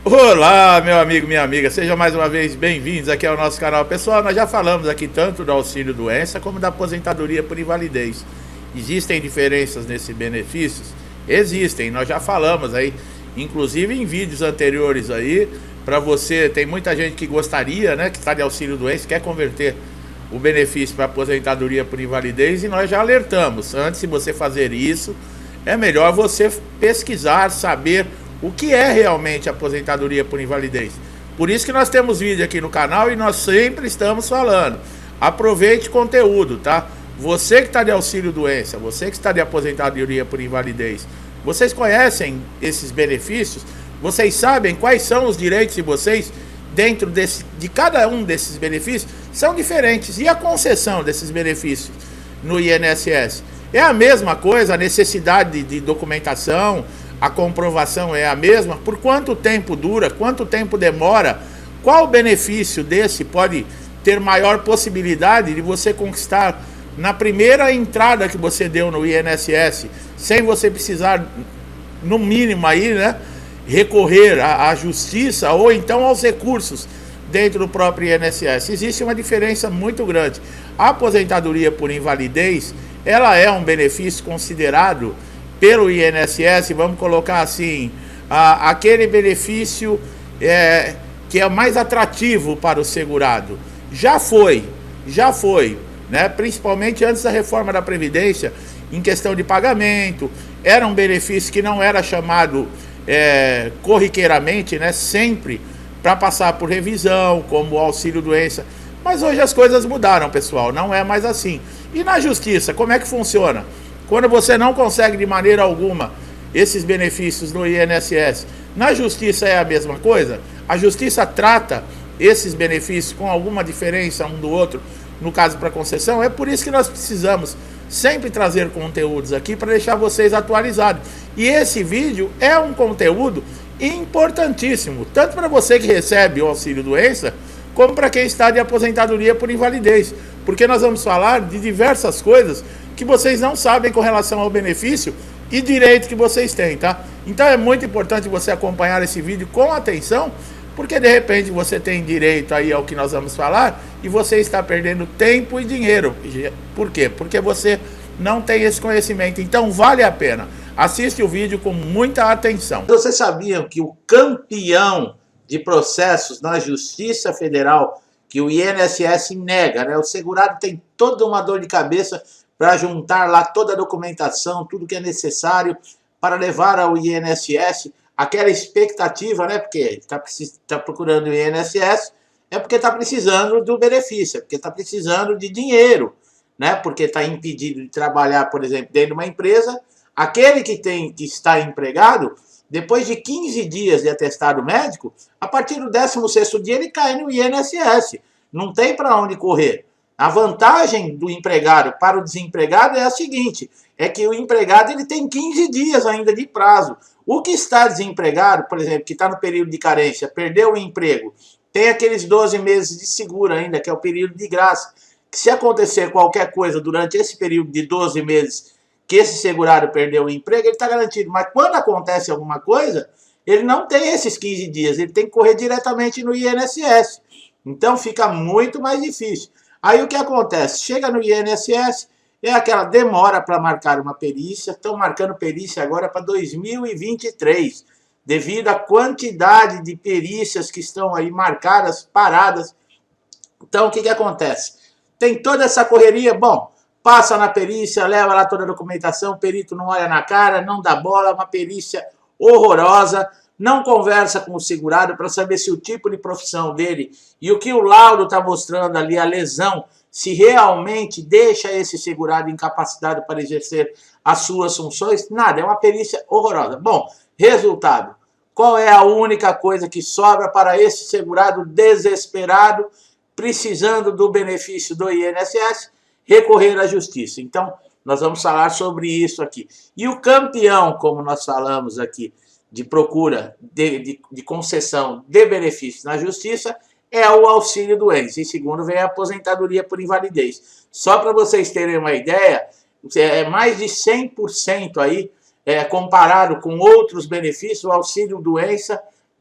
Olá, meu amigo, minha amiga, sejam mais uma vez bem-vindos aqui ao nosso canal. Pessoal, nós já falamos aqui tanto do auxílio doença como da aposentadoria por invalidez. Existem diferenças nesses benefícios? Existem, nós já falamos aí, inclusive em vídeos anteriores aí, para você, tem muita gente que gostaria, né, que está de auxílio doença, quer converter o benefício para aposentadoria por invalidez e nós já alertamos, antes de você fazer isso, é melhor você pesquisar, saber o que é realmente aposentadoria por invalidez. Por isso que nós temos vídeo aqui no canal e nós sempre estamos falando. Aproveite o conteúdo, tá? Você que está de auxílio doença, você que está de aposentadoria por invalidez, vocês conhecem esses benefícios? Vocês sabem quais são os direitos de vocês dentro de cada um desses benefícios? São diferentes. E a concessão desses benefícios no INSS? É a mesma coisa, a necessidade de documentação, a comprovação é a mesma? Por quanto tempo dura? Quanto tempo demora? Qual benefício desse pode ter maior possibilidade de você conquistar na primeira entrada que você deu no INSS, sem você precisar, no mínimo aí, né, recorrer à justiça ou então aos recursos dentro do próprio INSS? Existe uma diferença muito grande. A aposentadoria por invalidez, ela é um benefício considerado pelo INSS, vamos colocar assim, aquele benefício que é mais atrativo para o segurado. Já foi, né? Principalmente antes da reforma da Previdência, em questão de pagamento, era um benefício que não era chamado corriqueiramente, né? Sempre para passar por revisão, como o auxílio doença. Mas hoje as coisas mudaram, pessoal, não é mais assim. E na justiça, como é que funciona? Quando você não consegue de maneira alguma esses benefícios no INSS, na justiça é a mesma coisa? A justiça trata esses benefícios com alguma diferença um do outro, no caso para concessão? É por isso que nós precisamos sempre trazer conteúdos aqui para deixar vocês atualizados. E esse vídeo é um conteúdo importantíssimo, tanto para você que recebe o auxílio doença, como para quem está de aposentadoria por invalidez, porque nós vamos falar de diversas coisas que vocês não sabem com relação ao benefício e direito que vocês têm, tá? Então é muito importante você acompanhar esse vídeo com atenção, porque de repente você tem direito aí ao que nós vamos falar e você está perdendo tempo e dinheiro. Por quê? Porque você não tem esse conhecimento. Então vale a pena. Assiste o vídeo com muita atenção. Vocês sabiam que o campeão de processos na Justiça Federal, que o INSS nega, né? O segurado tem toda uma dor de cabeça para juntar lá toda a documentação, tudo que é necessário para levar ao INSS, aquela expectativa, né? Porque está procurando o INSS, é porque está precisando do benefício, é porque está precisando de dinheiro, né? Porque está impedido de trabalhar, por exemplo, dentro de uma empresa. Aquele que está empregado, depois de 15 dias de atestado médico, a partir do 16º dia ele cai no INSS. Não tem para onde correr. A vantagem do empregado para o desempregado é a seguinte, é que o empregado ele tem 15 dias ainda de prazo. O que está desempregado, por exemplo, que está no período de carência, perdeu o emprego, tem aqueles 12 meses de seguro ainda, que é o período de graça, que se acontecer qualquer coisa durante esse período de 12 meses que esse segurado perdeu o emprego, ele está garantido. Mas quando acontece alguma coisa, ele não tem esses 15 dias, ele tem que correr diretamente no INSS. Então fica muito mais difícil. Aí o que acontece? Chega no INSS, é aquela demora para marcar uma perícia, estão marcando perícia agora para 2023, devido à quantidade de perícias que estão aí marcadas, paradas. Então o que acontece? Tem toda essa correria, bom, passa na perícia, leva lá toda a documentação, o perito não olha na cara, não dá bola, uma perícia horrorosa, não conversa com o segurado para saber se o tipo de profissão dele e o que o laudo está mostrando ali, a lesão, se realmente deixa esse segurado incapacitado para exercer as suas funções. Nada, é uma perícia horrorosa. Bom, resultado. Qual é a única coisa que sobra para esse segurado desesperado, precisando do benefício do INSS? Recorrer à justiça. Então, nós vamos falar sobre isso aqui. E o campeão, como nós falamos aqui, de procura de concessão de benefícios na justiça, é o auxílio doença. Em segundo vem a aposentadoria por invalidez. Só para vocês terem uma ideia, é mais de 100% aí, comparado com outros benefícios, o auxílio doença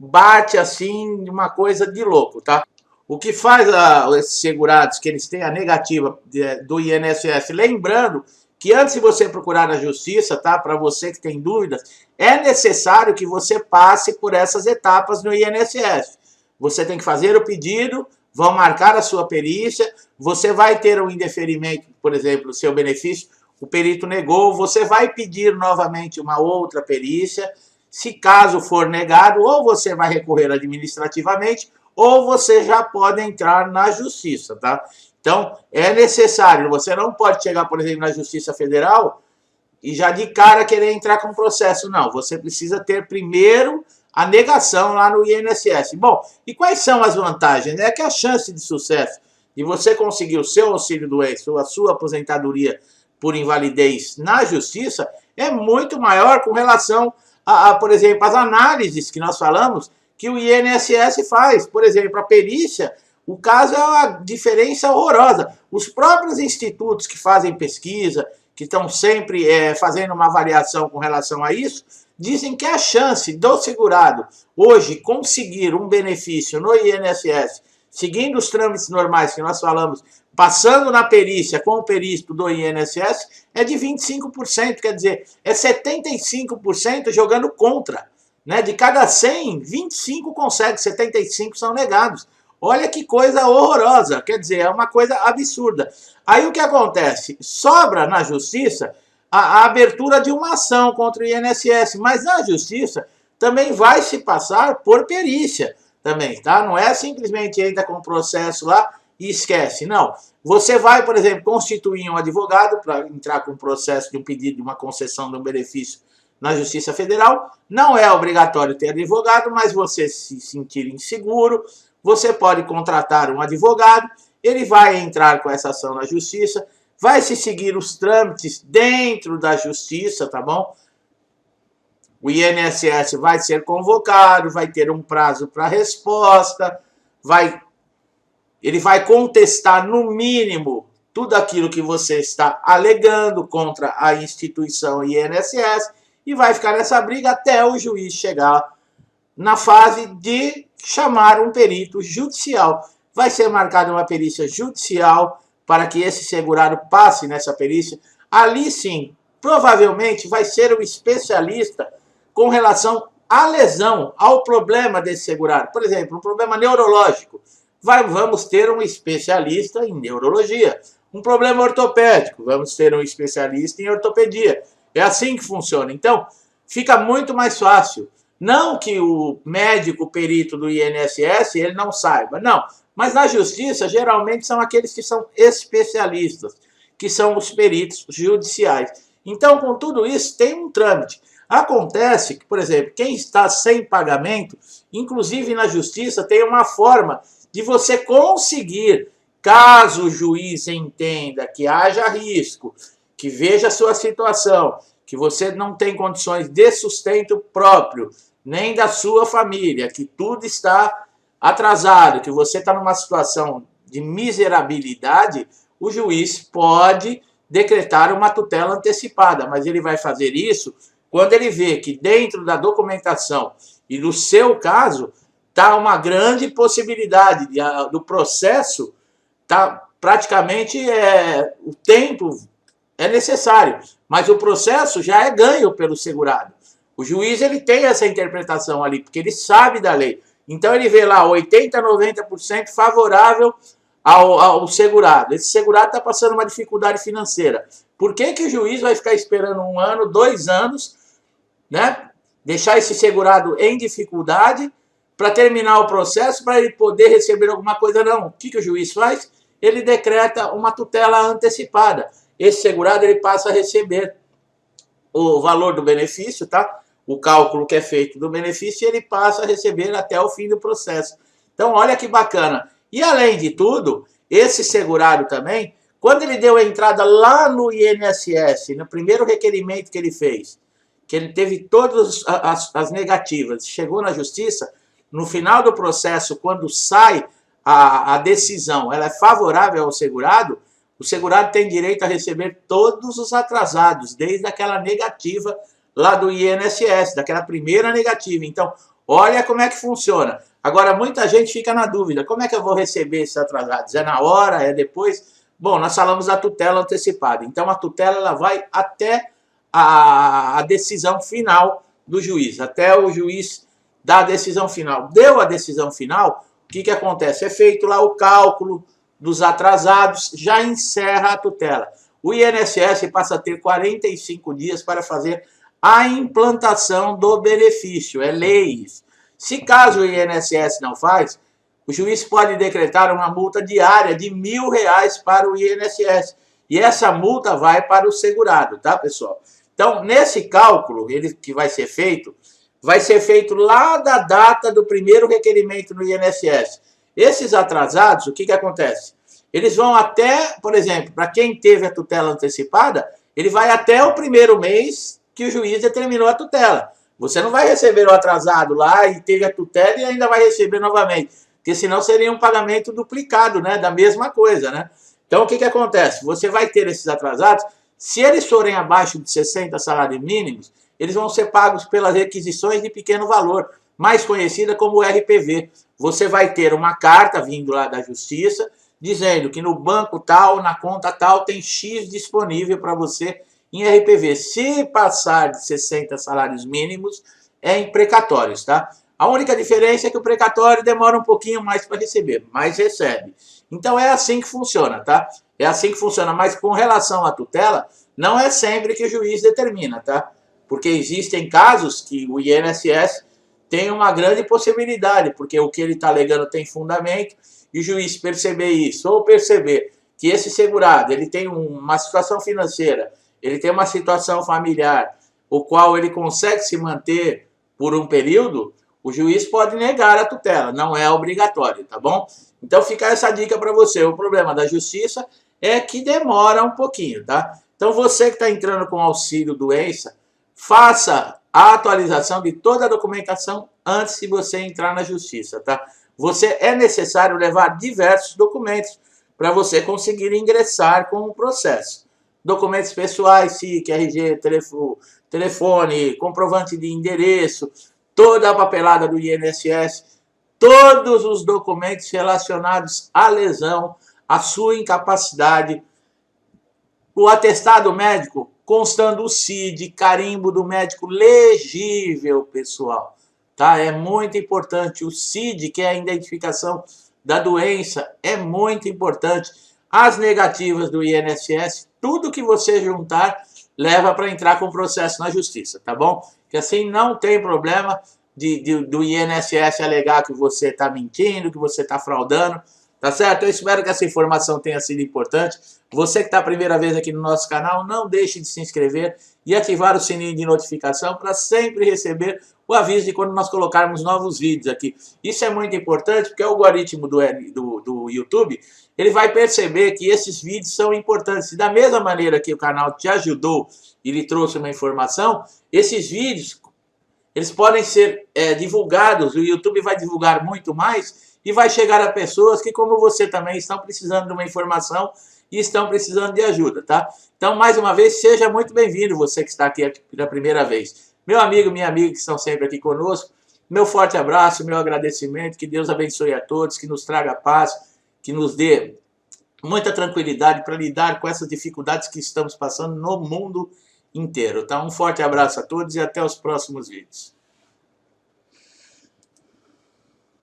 bate assim uma coisa de louco, tá? O que faz esses segurados que eles têm a negativa do INSS, lembrando que antes de você procurar na justiça, tá? Para você que tem dúvidas, é necessário que você passe por essas etapas no INSS. Você tem que fazer o pedido, vão marcar a sua perícia, você vai ter um indeferimento, por exemplo, do seu benefício, o perito negou, você vai pedir novamente uma outra perícia. Se caso for negado, ou você vai recorrer administrativamente, ou você já pode entrar na justiça, tá? Então, é necessário, você não pode chegar, por exemplo, na Justiça Federal e já de cara querer entrar com processo, não. Você precisa ter primeiro a negação lá no INSS. Bom, e quais são as vantagens? É que a chance de sucesso de você conseguir o seu auxílio-doença ou a sua aposentadoria por invalidez na justiça é muito maior com relação por exemplo, as análises que nós falamos que o INSS faz. Por exemplo, a perícia, o caso é uma diferença horrorosa. Os próprios institutos que fazem pesquisa, que estão sempre fazendo uma avaliação com relação a isso, dizem que a chance do segurado hoje conseguir um benefício no INSS, seguindo os trâmites normais que nós falamos, passando na perícia com o perito do INSS, é de 25%, quer dizer, é 75% jogando contra. Né? De cada 100, 25 consegue, 75 são negados. Olha que coisa horrorosa, quer dizer, é uma coisa absurda. Aí o que acontece? Sobra na justiça a abertura de uma ação contra o INSS, mas na justiça também vai se passar por perícia também, tá? Não é simplesmente entra com o processo lá e esquece, não. Você vai, por exemplo, constituir um advogado para entrar com o processo de um pedido de uma concessão de um benefício na Justiça Federal. Não é obrigatório ter advogado, mas você se sentir inseguro, você pode contratar um advogado, ele vai entrar com essa ação na Justiça, vai se seguir os trâmites dentro da Justiça, tá bom? O INSS vai ser convocado, vai ter um prazo para resposta, ele vai contestar no mínimo tudo aquilo que você está alegando contra a instituição INSS e vai ficar nessa briga até o juiz chegar na fase de chamar um perito judicial. Vai ser marcada uma perícia judicial para que esse segurado passe nessa perícia. Ali sim, provavelmente vai ser o especialista com relação à lesão, ao problema desse segurado. Por exemplo, um problema neurológico. Vamos ter um especialista em neurologia. Um problema ortopédico, vamos ter um especialista em ortopedia. É assim que funciona. Então, fica muito mais fácil. Não que o médico perito do INSS ele não saiba, não. Mas na justiça, geralmente, são aqueles que são especialistas, que são os peritos judiciais. Então, com tudo isso, tem um trâmite. Acontece que, por exemplo, quem está sem pagamento, inclusive na justiça, tem uma forma de você conseguir, caso o juiz entenda que haja risco, que veja a sua situação, que você não tem condições de sustento próprio, nem da sua família, que tudo está atrasado, que você está numa situação de miserabilidade, o juiz pode decretar uma tutela antecipada, mas ele vai fazer isso quando ele vê que dentro da documentação e no seu caso está uma grande possibilidade do processo, tá praticamente o tempo é necessário, mas o processo já é ganho pelo segurado. O juiz ele tem essa interpretação ali, porque ele sabe da lei. Então ele vê lá 80%, 90% favorável ao segurado. Esse segurado está passando uma dificuldade financeira. Por que o juiz vai ficar esperando 1 ano, 2 anos, né? Deixar esse segurado em dificuldade para terminar o processo, para ele poder receber alguma coisa? Não. O que o juiz faz? Ele decreta uma tutela antecipada. Esse segurado ele passa a receber o valor do benefício, tá? O cálculo que é feito do benefício, ele passa a receber até o fim do processo. Então, olha que bacana. E, além de tudo, esse segurado também, quando ele deu a entrada lá no INSS, no primeiro requerimento que ele fez, que ele teve todas as negativas, chegou na justiça, no final do processo, quando sai a decisão, ela é favorável ao segurado, o segurado tem direito a receber todos os atrasados, desde aquela negativa lá do INSS, daquela primeira negativa. Então, Olha como é que funciona. Agora, muita gente fica na dúvida, como é que eu vou receber esses atrasados? É na hora? É depois? Bom, nós falamos da tutela antecipada. Então, a tutela ela vai até a decisão final do juiz, até o juiz dar a decisão final. Deu a decisão final, o que acontece? É feito lá o cálculo dos atrasados, já encerra a tutela. O INSS passa a ter 45 dias para fazer a implantação do benefício, é lei. Se caso o INSS não faz, o juiz pode decretar uma multa diária de R$1.000 para o INSS. E essa multa vai para o segurado, tá, pessoal? Então, nesse cálculo que vai ser feito lá da data do primeiro requerimento no INSS. Esses atrasados, o que acontece? Eles vão até, por exemplo, para quem teve a tutela antecipada, ele vai até o primeiro mês que o juiz determinou a tutela. Você não vai receber o atrasado lá e teve a tutela e ainda vai receber novamente, porque senão seria um pagamento duplicado, né, da mesma coisa, né? Então, o que acontece? Você vai ter esses atrasados, se eles forem abaixo de 60 salários mínimos, eles vão ser pagos pelas requisições de pequeno valor, mais conhecida como RPV. Você vai ter uma carta vindo lá da Justiça, dizendo que no banco tal, na conta tal, tem X disponível para você em RPV. Se passar de 60 salários mínimos, é em precatórios, tá? A única diferença é que o precatório demora um pouquinho mais para receber, mas recebe. Então é assim que funciona, tá? É assim que funciona, mas com relação à tutela, não é sempre que o juiz determina, tá? Porque existem casos que o INSS tem uma grande possibilidade, porque o que ele está alegando tem fundamento, e o juiz perceber isso, ou perceber que esse segurado ele tem uma situação financeira, ele tem uma situação familiar, o qual ele consegue se manter por um período, o juiz pode negar a tutela, não é obrigatório, tá bom? Então fica essa dica para você. O problema da justiça é que demora um pouquinho, tá? Então você que está entrando com auxílio doença, faça a atualização de toda a documentação antes de você entrar na justiça, tá? É necessário levar diversos documentos para você conseguir ingressar com o processo. Documentos pessoais, SIC, RG, telefone, comprovante de endereço, toda a papelada do INSS, todos os documentos relacionados à lesão, à sua incapacidade, o atestado médico constando o CID, carimbo do médico legível, pessoal. Tá? É muito importante. O CID, que é a identificação da doença, é muito importante. As negativas do INSS, tudo que você juntar, leva para entrar com processo na justiça, tá bom? Que assim não tem problema do INSS alegar que você está mentindo, que você está fraudando, tá certo? Eu espero que essa informação tenha sido importante. Você que está a primeira vez aqui no nosso canal, não deixe de se inscrever e ativar o sininho de notificação para sempre receber o aviso de quando nós colocarmos novos vídeos aqui. Isso é muito importante porque o algoritmo do YouTube, ele vai perceber que esses vídeos são importantes. E da mesma maneira que o canal te ajudou e lhe trouxe uma informação, esses vídeos, eles podem ser divulgados, o YouTube vai divulgar muito mais e vai chegar a pessoas que, como você também, estão precisando de uma informação e estão precisando de ajuda, tá? Então, mais uma vez, seja muito bem-vindo, você que está aqui pela primeira vez. Meu amigo, minha amiga que estão sempre aqui conosco, meu forte abraço, meu agradecimento, que Deus abençoe a todos, que nos traga paz, que nos dê muita tranquilidade para lidar com essas dificuldades que estamos passando no mundo inteiro, tá? Um forte abraço a todos e até os próximos vídeos.